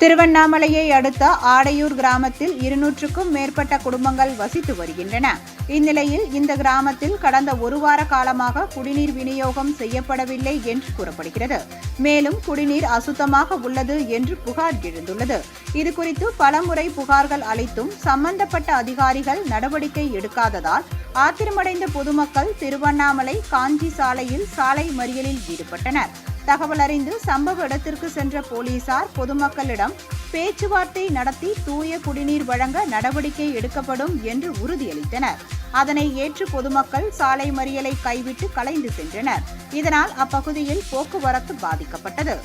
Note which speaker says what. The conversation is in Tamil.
Speaker 1: திருவண்ணாமலையை அடுத்த ஆடையூர் கிராமத்தில் 200க்கும் மேற்பட்ட குடும்பங்கள் வசித்து வருகின்றன. இந்நிலையில் இந்த கிராமத்தில் கடந்த ஒரு வார காலமாக குடிநீர் விநியோகம் செய்யப்படவில்லை என்று கூறப்படுகிறது. மேலும் குடிநீர் அசுத்தமாக உள்ளது என்று புகார் எழுந்துள்ளது. இதுகுறித்து பலமுறை புகார்கள் அளித்தும் சம்பந்தப்பட்ட அதிகாரிகள் நடவடிக்கை எடுக்காததால் ஆத்திரமடைந்த பொதுமக்கள் திருவண்ணாமலை காஞ்சி சாலையில் சாலை மறியலில் ஈடுபட்டனர். தகவல் அறிந்து சம்பவ இடத்திற்கு சென்ற போலீசார் பொதுமக்களிடம் பேச்சுவார்த்தை நடத்தி தூய குடிநீர் வழங்க நடவடிக்கை எடுக்கப்படும் என்று உறுதியளித்தனர். அதனை ஏற்று பொதுமக்கள் சாலை மறியலை கைவிட்டு கலைந்து சென்றனர். இதனால் அப்பகுதியில் போக்குவரத்து பாதிக்கப்பட்டது.